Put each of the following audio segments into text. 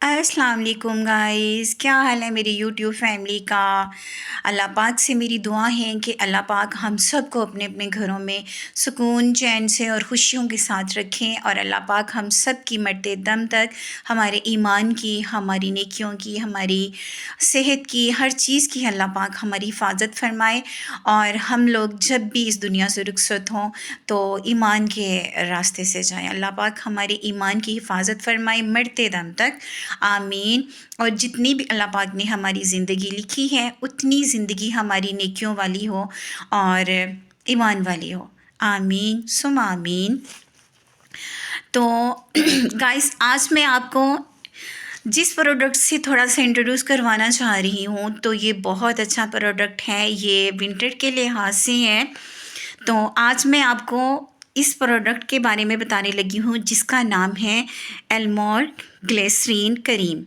अस्सलाम वालेकुम गाइस, क्या हाल है मेरी यूट्यूब फैमिली का। अल्लाह पाक से मेरी दुआ है कि अल्लाह पाक हम सब को अपने अपने घरों में सुकून चैन से और ख़ुशियों के साथ रखें और अल्लाह पाक हम सब की मरते दम तक हमारे ईमान की, हमारी नेकियों की, हमारी सेहत की, हर चीज़ की अल्लाह पाक हमारी हिफाजत फरमाए। और हम लोग जब भी इस दुनिया से रुखसत हों तो ईमान के रास्ते से जाएं। अल्लाह पाक हमारे ईमान की हिफाजत फरमाए मरते दम तक, आमीन। और जितनी भी अल्लाह पाक ने हमारी ज़िंदगी लिखी है उतनी ज़िंदगी हमारी नेकियों वाली हो और ईमान वाली हो, आमीन सुम आमीन। तो गाइस, आज मैं आपको जिस प्रोडक्ट से थोड़ा सा इंट्रोड्यूस करवाना चाह रही हूँ तो ये बहुत अच्छा प्रोडक्ट है, ये विंटर के लिहाज से है। तो आज मैं आपको इस प्रोडक्ट के बारे में बताने लगी हूँ जिसका नाम है Elmore glycerin cream.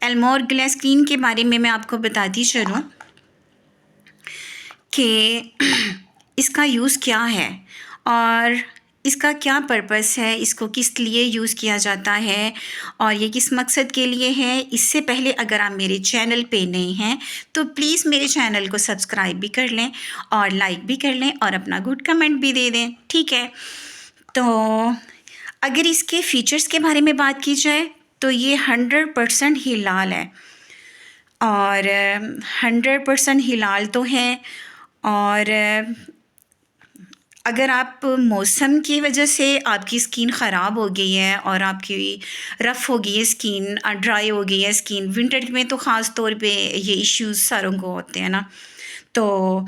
Elmore glycerin के बारे में मैं आपको बताती चलूँ कि इसका यूज़ क्या है और इसका क्या पर्पस है, इसको किस लिए यूज़ किया जाता है और ये किस मकसद के लिए है। इससे पहले अगर आप मेरे चैनल पे नए हैं तो प्लीज़ मेरे चैनल को सब्सक्राइब भी कर लें और लाइक भी कर लें और अपना गुड कमेंट भी दे दें, ठीक है। तो अगर इसके फ़ीचर्स के बारे में बात की जाए तो ये 100% हिलाल है और 100% हिलाल तो है। और अगर आप मौसम की वजह से आपकी स्किन ख़राब हो गई है और आपकी रफ़ हो गई है स्किन, ड्राई हो गई है स्किन, विंटर में तो ख़ास तौर पे ये इश्यूज़ सारों को होते हैं ना, तो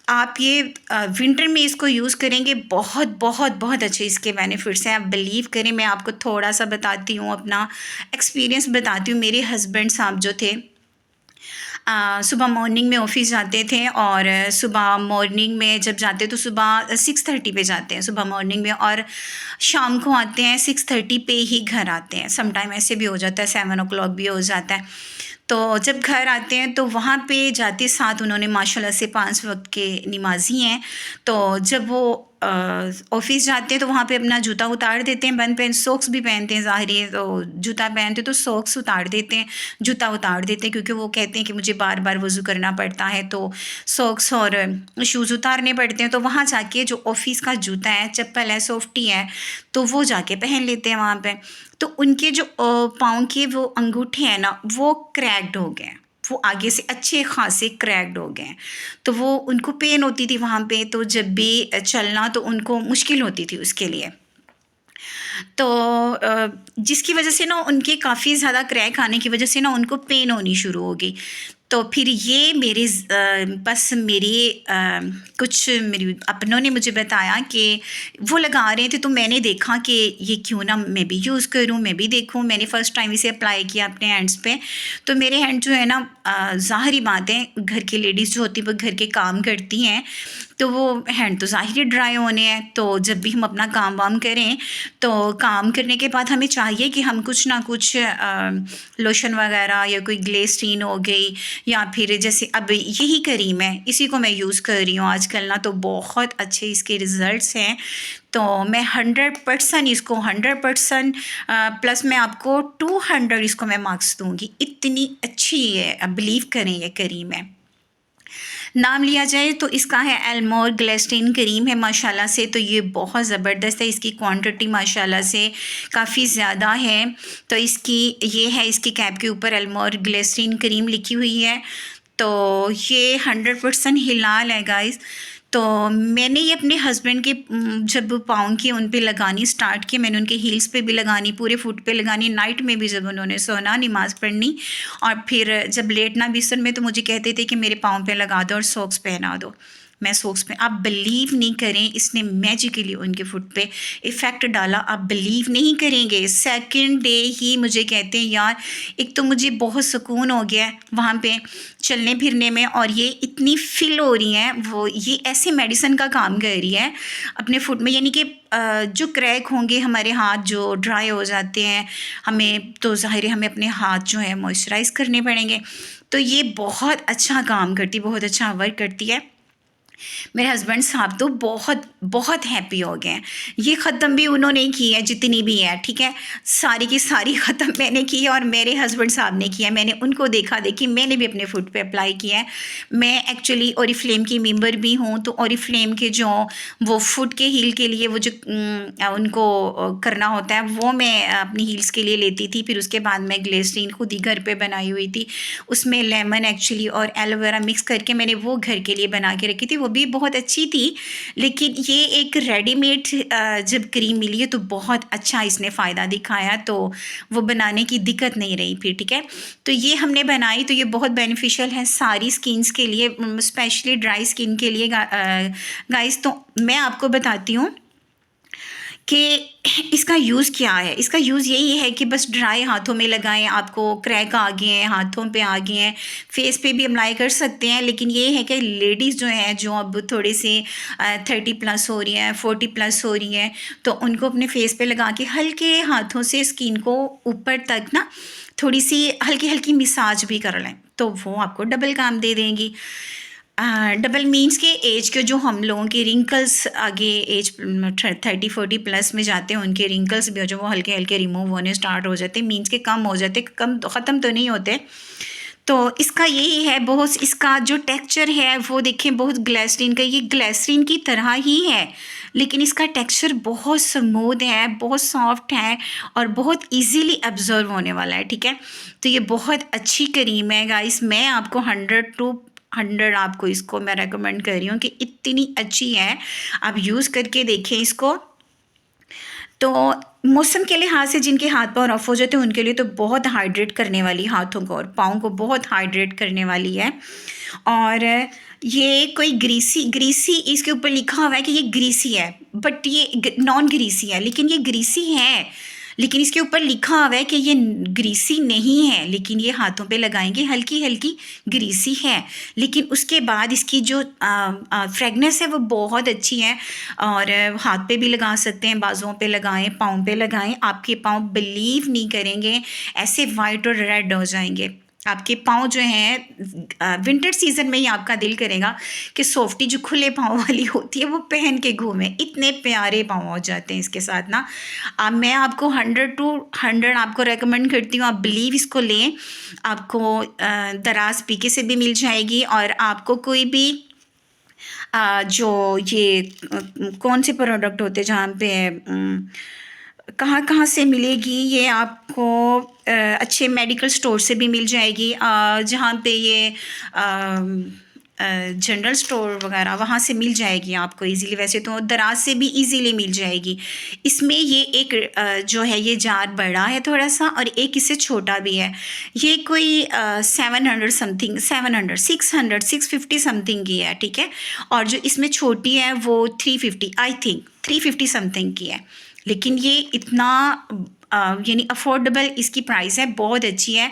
आप ये विंटर में इसको यूज़ करेंगे, बहुत बहुत बहुत अच्छे इसके बेनिफिट्स हैं। आप बिलीव करें, मैं आपको थोड़ा सा बताती हूँ, अपना एक्सपीरियंस बताती हूँ। मेरे हस्बैंड साहब जो थे सुबह मॉर्निंग में ऑफ़िस जाते थे और सुबह मॉर्निंग में जब जाते तो सुबह 6:30 पे जाते हैं सुबह मॉर्निंग में, और शाम को आते हैं 6:30 पे ही घर आते हैं। सम टाइम ऐसे भी हो जाता है 7 o'clock भी हो जाता है। तो जब घर आते हैं तो वहाँ पे जाते साथ उन्होंने माशाल्लाह से 5 वक्त के नमाज़ी हैं। तो जब वो ऑफ़िस जाते हैं तो वहाँ पे अपना जूता उतार देते हैं, बंद पैंट, सॉक्स भी पहनते हैं, ज़ाहिर है तो जूता पहनते तो सॉक्स उतार देते हैं, जूता उतार देते हैं, क्योंकि वो कहते हैं कि मुझे बार बार वज़ू करना पड़ता है तो सॉक्स और शूज़ उतारने पड़ते हैं। तो वहाँ जाके जो ऑफ़िस का जूता है, चप्पल है, सॉफ्टी है, तो वो जाके पहन लेते हैं वहाँ पे। तो उनके जो पाँव के वो अंगूठे हैं ना, वो क्रैक्ड हो गए हैं, वो आगे से अच्छे खासे क्रैक्ड हो गए हैं। तो वो उनको पेन होती थी वहाँ पे, तो जब भी चलना तो उनको मुश्किल होती थी उसके लिए। तो जिसकी वजह से ना उनके काफ़ी ज़्यादा क्रैक आने की वजह से ना उनको पेन होनी शुरू हो गई। तो फिर ये मेरे बस मेरे कुछ मेरी अपनों ने मुझे बताया कि वो लगा रहे थे, तो मैंने देखा कि ये क्यों ना मैं भी यूज़ करूं, मैं भी देखूं। मैंने फ़र्स्ट टाइम इसे अप्लाई किया अपने हैंड्स पे। तो मेरे हैंड जो है ना, ज़ाहिरी बात है, घर की लेडीज़ जो होती हैं वो घर के काम करती हैं तो वो हैंड तो ज़ाहिर ही ड्राई होने हैं। तो जब भी हम अपना काम वाम करें तो काम करने के बाद हमें चाहिए कि हम कुछ ना कुछ लोशन वगैरह या कोई ग्लिसरीन हो गई, या फिर जैसे अब यही क्रीम है, इसी को मैं यूज़ कर रही हूँ आजकल ना, तो बहुत अच्छे इसके रिज़ल्ट्स हैं। तो मैं 100% इसको 100% प्लस मैं आपको 200 इसको मैं मार्क्स दूँगी, इतनी अच्छी है, बिलीव करें ये क्रीम है। नाम लिया जाए तो इसका है एलमोर ग्लिसरीन क्रीम है माशाल्लाह से। तो ये बहुत ज़बरदस्त है, इसकी क्वांटिटी माशाल्लाह से काफ़ी ज़्यादा है। तो इसकी ये है, इसकी कैप के ऊपर एलमोर ग्लिसरीन क्रीम लिखी हुई है। तो ये 100% हिलाल है गाइस। तो मैंने ये अपने हस्बैंड के जब पाँव की उन पे लगानी स्टार्ट की, मैंने उनके हील्स पे भी लगानी, पूरे फुट पे लगानी, नाइट में भी जब उन्होंने सोना, नमाज़ पढ़नी, और फिर जब लेटना बिस्तर में तो मुझे कहते थे कि मेरे पाँव पे लगा दो और सॉक्स पहना दो। मैं सॉक्स पे, आप बिलीव नहीं करें, इसने मैजिकली उनके फुट पे इफ़ेक्ट डाला, आप बिलीव नहीं करेंगे। सेकंड डे ही मुझे कहते हैं यार, एक तो मुझे बहुत सुकून हो गया है वहाँ पे चलने फिरने में, और ये इतनी फील हो रही हैं, वो ये ऐसे मेडिसिन का काम कर रही है अपने फुट में। यानी कि जो क्रैक होंगे, हमारे हाथ जो ड्राई हो जाते हैं, हमें तो ज़ाहिर है हमें अपने हाथ जो है मॉइस्चराइज़ करने पड़ेंगे। तो ये बहुत अच्छा काम करती है, बहुत अच्छा वर्क करती है। मेरे हस्बैंड साहब तो बहुत बहुत हैप्पी हो गए हैं। ये ख़त्म भी उन्होंने की है जितनी भी है, ठीक है, सारी की सारी ख़त्म मैंने की है और मेरे हस्बैंड साहब ने किया है। मैंने उनको देखा देखी मैंने भी अपने फूड पे अप्लाई किया है। मैं एक्चुअली ओरिफ्लेम की मेंबर भी हूँ, तो ओरिफ्लेम के जो वो फुट के हील के लिए वो जो उनको करना होता है वो मैं अपनी हील्स के लिए लेती थी। फिर उसके बाद मैं ग्लिसरीन खुद ही घर पे बनाई हुई थी, उसमें लेमन एक्चुअली और एलोवेरा मिक्स करके मैंने वो घर के लिए बना के रखी थी, वो भी बहुत अच्छी थी। लेकिन ये एक रेडीमेड जब क्रीम मिली है तो बहुत अच्छा इसने फ़ायदा दिखाया, तो वो बनाने की दिक्कत नहीं रही फिर, ठीक है। तो ये हमने बनाई तो ये बहुत बेनिफिशियल है सारी स्किन्स के लिए, स्पेशली ड्राई स्किन के लिए गाइस। तो मैं आपको बताती हूँ कि इसका यूज़ क्या है। इसका यूज़ यही है कि बस ड्राई हाथों में लगाएं, आपको क्रैक आ गए हैं, हाथों पे आ गए हैं, फेस पे भी अप्लाई कर सकते हैं। लेकिन ये है कि लेडीज़ जो हैं जो अब थोड़े से 30+ हो रही हैं, 40+ हो रही हैं, तो उनको अपने फेस पे लगा के हल्के हाथों से स्किन को ऊपर तक ना थोड़ी सी हल्की हल्की मसाज भी कर लें, तो वो आपको डबल काम दे देंगी। डबल मीन्स के एज के जो हम लोगों के रिंकल्स आगे एज 30-40+ में जाते हैं, उनके रिंकल्स भी जो वो हल्के हल्के रिमूव होने स्टार्ट हो जाते हैं, मीन्स के कम हो जाते, कम तो ख़त्म तो नहीं होते। तो इसका यही है, बहुत इसका जो टेक्सचर है वो देखें, बहुत ग्लिसरीन का, ये ग्लिसरीन की तरह ही है लेकिन इसका टेक्सचर बहुत स्मूथ है, बहुत सॉफ्ट है और बहुत इजीली एब्जॉर्व होने वाला है, ठीक है। तो ये बहुत अच्छी क्रीम है गाइस, मैं आपको 100 आपको इसको मैं रेकमेंड कर रही हूँ कि इतनी अच्छी है, आप यूज़ करके देखें इसको। तो मौसम के लिहाज से जिनके हाथ पाँव रफ हो जाते हैं उनके लिए तो बहुत हाइड्रेट करने वाली, हाथों को और पाँव को बहुत हाइड्रेट करने वाली है। और ये कोई ग्रीसी इसके ऊपर लिखा हुआ है कि ये ग्रीसी है, बट ये नॉन ग्रीसी है, लेकिन ये ग्रीसी है। लेकिन इसके ऊपर लिखा हुआ है कि ये ग्रीसी नहीं है, लेकिन ये हाथों पे लगाएंगे हल्की हल्की ग्रीसी है, लेकिन उसके बाद इसकी जो फ्रेगनेंस है वो बहुत अच्छी है। और हाथ पे भी लगा सकते हैं, बाजुओं पे लगाएं, पाँव पे लगाएं, आपके पाँव बिलीव नहीं करेंगे ऐसे वाइट और रेड हो जाएंगे आपके पाँव जो हैं। विंटर सीजन में ही आपका दिल करेगा कि सॉफ्टी जो खुले पाँव वाली होती है वो पहन के घूमें, इतने प्यारे पाँव हो जाते हैं इसके साथ ना। मैं आपको 100 आपको रेकमेंड करती हूँ, आप बिलीव इसको लें। आपको दराज पीके से भी मिल जाएगी और आपको कोई भी जो ये कौन से प्रोडक्ट होते हैं जहाँ पे कहाँ कहाँ से मिलेगी, ये आपको अच्छे मेडिकल स्टोर से भी मिल जाएगी, जहाँ पे ये जनरल स्टोर वगैरह वहाँ से मिल जाएगी आपको इजीली। वैसे तो दराज से भी इजीली मिल जाएगी। इसमें ये एक जो है ये जार बड़ा है थोड़ा सा और एक इससे छोटा भी है। ये कोई 700 समथिंग 650 समथिंग की है, ठीक है। और जो इसमें छोटी है वो 350, आई थिंक 350 समथिंग की है। लेकिन ये इतना यानी अफोर्डेबल इसकी प्राइस है, बहुत अच्छी है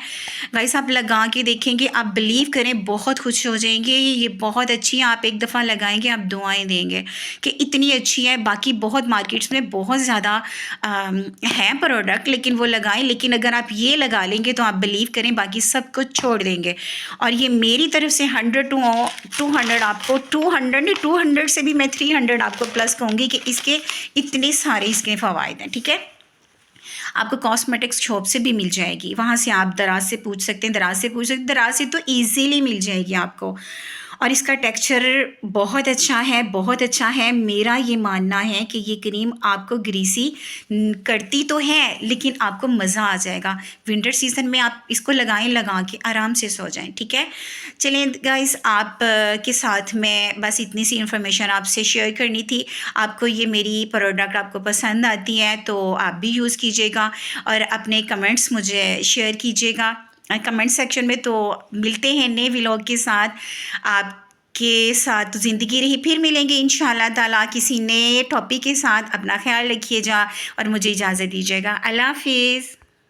गाइस। आप लगा के देखेंगे, आप बिलीव करें बहुत खुश हो जाएंगे। ये बहुत अच्छी है, आप एक दफ़ा लगाएंगे आप दुआएं देंगे कि इतनी अच्छी है। बाकी बहुत मार्केट्स में बहुत ज़्यादा हैं प्रोडक्ट, लेकिन वो लगाएं, लेकिन अगर आप ये लगा लेंगे तो आप बिलीव करें बाकी सब कुछ छोड़ देंगे। और ये मेरी तरफ से 100 to 200 आपको 200 से भी मैं 300 आपको प्लस कहूँगी कि इसके इतने सारे इसके फ़वाइद हैं, ठीक है। आपको कॉस्मेटिक्स शॉप से भी मिल जाएगी, वहाँ से आप दराज से पूछ सकते हैं, दराज से तो ईजीली मिल जाएगी आपको। और इसका टेक्सचर बहुत अच्छा है। मेरा ये मानना है कि ये क्रीम आपको ग्रीसी करती तो है लेकिन आपको मज़ा आ जाएगा। विंटर सीज़न में आप इसको लगा के आराम से सो जाएं, ठीक है। चलें गाइस, आप के साथ मैं बस इतनी सी इन्फॉर्मेशन आपसे शेयर करनी थी। आपको ये मेरी प्रोडक्ट आपको पसंद आती है तो आप भी यूज़ कीजिएगा और अपने कमेंट्स मुझे शेयर कीजिएगा कमेंट सेक्शन में। तो मिलते हैं नए व्लॉग के साथ, आपके साथ ज़िंदगी रही, फिर मिलेंगे इंशाअल्लाह ताला किसी नए टॉपिक के साथ। अपना ख्याल रखिएगा और मुझे इजाज़त दीजिएगा। अल्लाह हाफिज़।